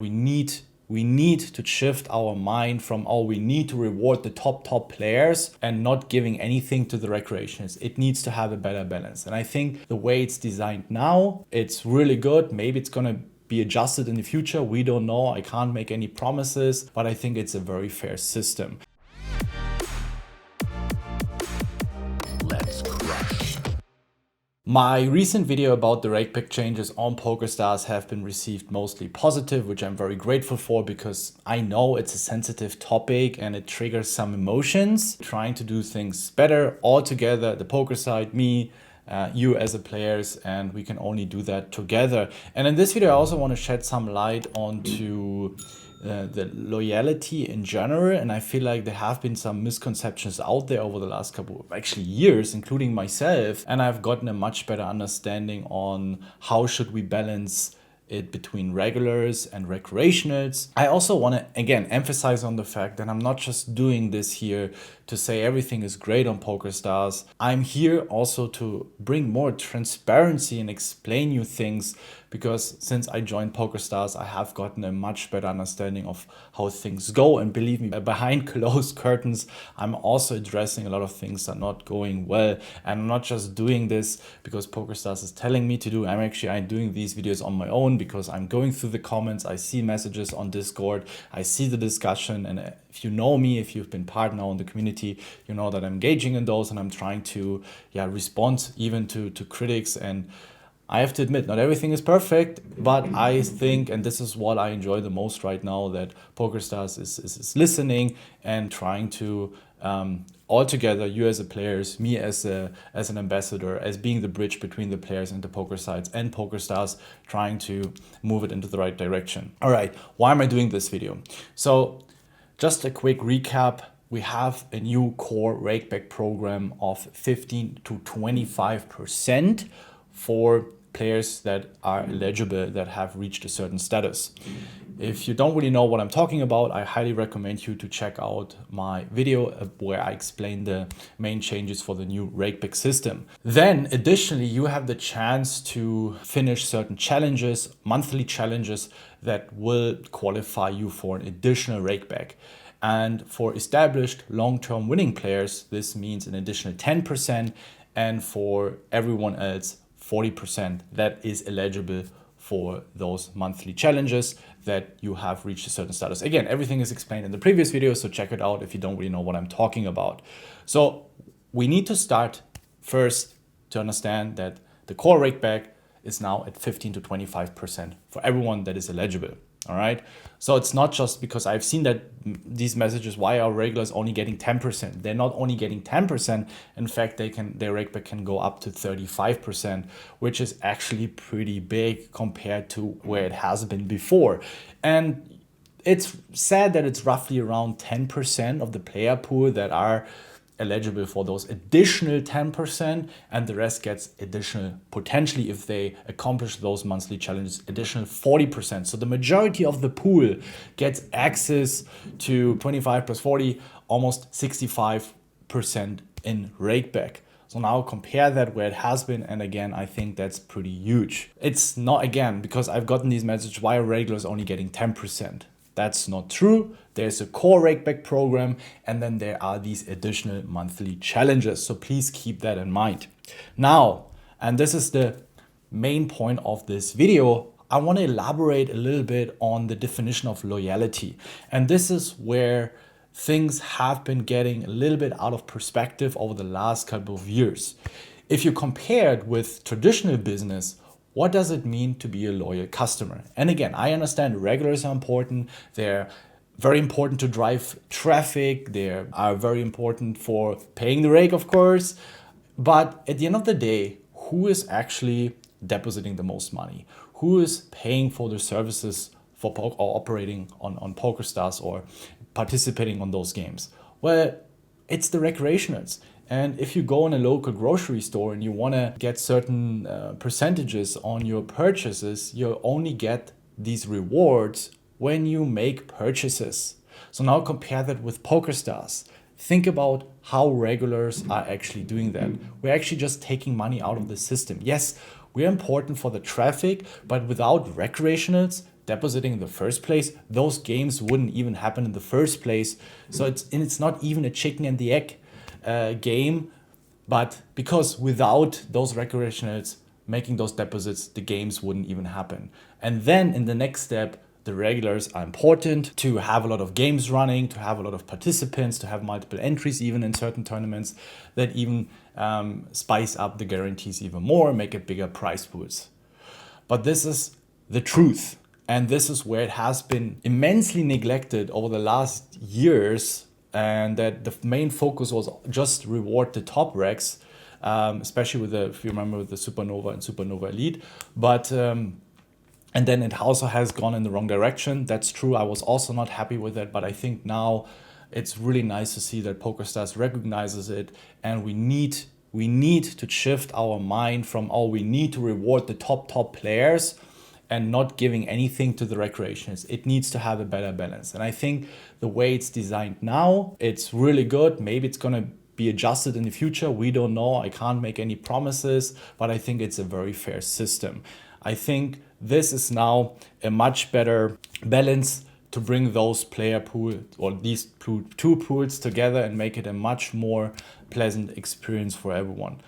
We need to shift our mind from, oh, we need to reward the top players and not giving anything to the recreationals. It needs to have a better balance. And I think the way it's designed now, it's really good. Maybe it's gonna be adjusted in the future. We don't know. I can't make any promises, but I think it's a very fair system. Let's crush. My recent video about the Rakeback changes on PokerStars have been received mostly positive, which I'm very grateful for because I know it's a sensitive topic and it triggers some emotions. Trying to do things better all together, the poker side, me, you as a players, and we can only do that together. And in this video, I also want to shed some light onto the loyalty in general, and I feel like there have been some misconceptions out there over the last couple of actually years, including myself, and I've gotten a much better understanding on how should we balance it between regulars and recreationals. I also want to again emphasize on the fact that I'm not just doing this here to say everything is great on PokerStars. I'm here also to bring more transparency and explain you things, because since I joined PokerStars, I have gotten a much better understanding of how things go. And believe me, behind closed curtains, I'm also addressing a lot of things that are not going well. And I'm not just doing this because PokerStars is telling me to do. I'm doing these videos on my own because I'm going through the comments. I see messages on Discord. I see the discussion. And if you know me, if you've been part now in the community, you know that I'm engaging in those and I'm trying to respond even to critics. And I have to admit, not everything is perfect, but I think, and this is what I enjoy the most right now, that PokerStars is listening and trying to, all together, you as a players, me as an ambassador, as being the bridge between the players and the poker sites and PokerStars, trying to move it into the right direction. All right, why am I doing this video? So just a quick recap. We have a new core Rakeback program of 15 to 25% for players that are eligible, that have reached a certain status. If you don't really know what I'm talking about, I highly recommend you to check out my video where I explain the main changes for the new Rakeback system. Then additionally, you have the chance to finish certain challenges, monthly challenges, that will qualify you for an additional Rakeback. And for established long-term winning players, this means an additional 10%, and for everyone else, 40% that is eligible for those monthly challenges that you have reached a certain status. Again, everything is explained in the previous video, so check it out if you don't really know what I'm talking about. So we need to start first to understand that the core Rakeback is now at 15 to 25% for everyone that is eligible. All right. So it's not just because I've seen that these messages, why are regulars only getting 10%? They're not only getting 10%. In fact, their Rakeback can go up to 35%, which is actually pretty big compared to where it has been before. And it's sad that it's roughly around 10% of the player pool that are eligible for those additional 10%, and the rest gets additional, potentially if they accomplish those monthly challenges, additional 40%. So the majority of the pool gets access to 25 plus 40, almost 65% in Rakeback. So now compare that where it has been, and again, I think that's pretty huge. It's not, again, because I've gotten these messages, why are regulars only getting 10%? That's not true. There's a core Rakeback program, and then there are these additional monthly challenges. So please keep that in mind. Now, and this is the main point of this video, I want to elaborate a little bit on the definition of loyalty. And this is where things have been getting a little bit out of perspective over the last couple of years. If you compare it with traditional business, what does it mean to be a loyal customer? And again, I understand regulars are important. They're very important to drive traffic. They are very important for paying the rake, of course. But at the end of the day, who is actually depositing the most money? Who is paying for the services for or operating on PokerStars or participating on those games? Well, it's the recreationals. And if you go in a local grocery store and you want to get certain percentages on your purchases, you only get these rewards when you make purchases. So now compare that with PokerStars. Think about how regulars are actually doing that. We're actually just taking money out of the system. Yes, we're important for the traffic, but without recreationals, depositing in the first place, those games wouldn't even happen in the first place. So it's not even a chicken and the egg game, but because without those recreationals making those deposits, the games wouldn't even happen. And then in the next step, the regulars are important to have a lot of games running, to have a lot of participants, to have multiple entries even in certain tournaments that even spice up the guarantees even more, make it bigger prize pools. But this is the truth. And this is where it has been immensely neglected over the last years, and that the main focus was just reward the top recs, especially with the, if you remember, with the Supernova and Supernova Elite. But and then it also has gone in the wrong direction. That's true. I was also not happy with it, but I think now it's really nice to see that PokerStars recognizes it, and we need to shift our mind from, oh, we need to reward the top players and not giving anything to the recreationals. It needs to have a better balance. And I think the way it's designed now, it's really good. Maybe it's gonna be adjusted in the future. We don't know. I can't make any promises, but I think it's a very fair system. I think this is now a much better balance to bring those player pools or these two pools together and make it a much more pleasant experience for everyone.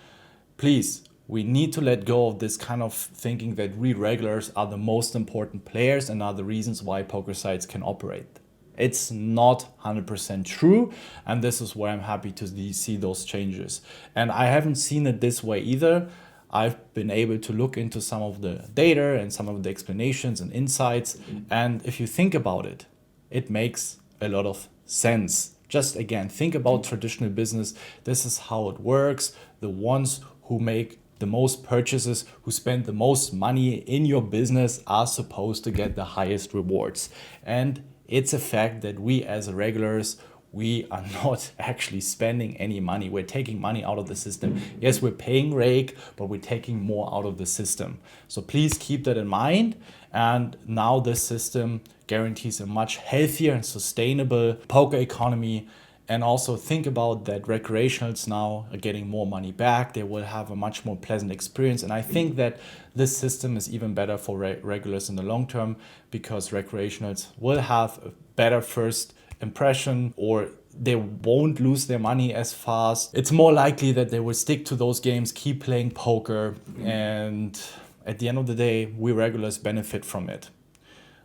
Please, we need to let go of this kind of thinking that we regulars are the most important players and are the reasons why poker sites can operate. It's not 100% true, and this is where I'm happy to see those changes. And I haven't seen it this way either. I've been able to look into some of the data and some of the explanations and insights. And if you think about it, it makes a lot of sense. Just again, think about traditional business. This is how it works. The ones who make the most purchases, who spend the most money in your business are supposed to get the highest rewards. And it's a fact that we as regulars, we are not actually spending any money. We're taking money out of the system. Yes, we're paying rake, but we're taking more out of the system. So please keep that in mind. And now this system guarantees a much healthier and sustainable poker economy. And also think about that recreationals now are getting more money back. They will have a much more pleasant experience. And I think that this system is even better for regulars in the long term, because recreationals will have a better first impression, or they won't lose their money as fast. It's more likely that they will stick to those games, keep playing poker, and at the end of the day, we regulars benefit from it.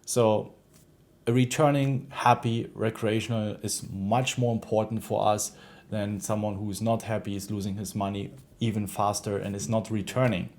So a returning happy recreational is much more important for us than someone who is not happy, is losing his money even faster and is not returning.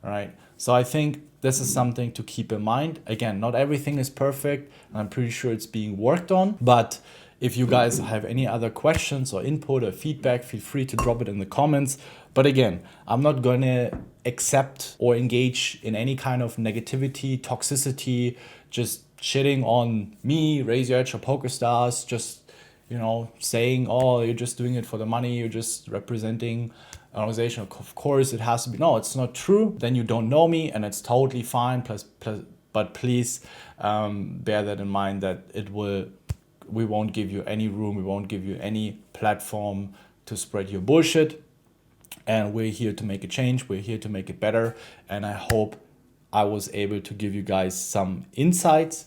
All right. So I think this is something to keep in mind. Again, not everything is perfect, and I'm pretty sure it's being worked on. But if you guys have any other questions or input or feedback, feel free to drop it in the comments. But again, I'm not going to accept or engage in any kind of negativity, toxicity, just shitting on me, Raise Your Edge or PokerStars, just, you know, saying, oh, you're just doing it for the money, you're just representing an organization. Of course, it has to be. No, it's not true. Then you don't know me, and it's totally fine. But please bear that in mind, that we won't give you any room, we won't give you any platform to spread your bullshit. And we're here to make a change. We're here to make it better. And I hope I was able to give you guys some insights.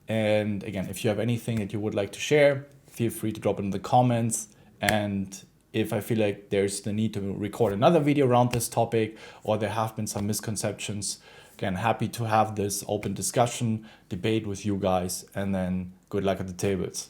And again, if you have anything that you would like to share, feel free to drop it in the comments. And if I feel like there's the need to record another video around this topic, or there have been some misconceptions, again, happy to have this open discussion, debate with you guys, and then good luck at the tables.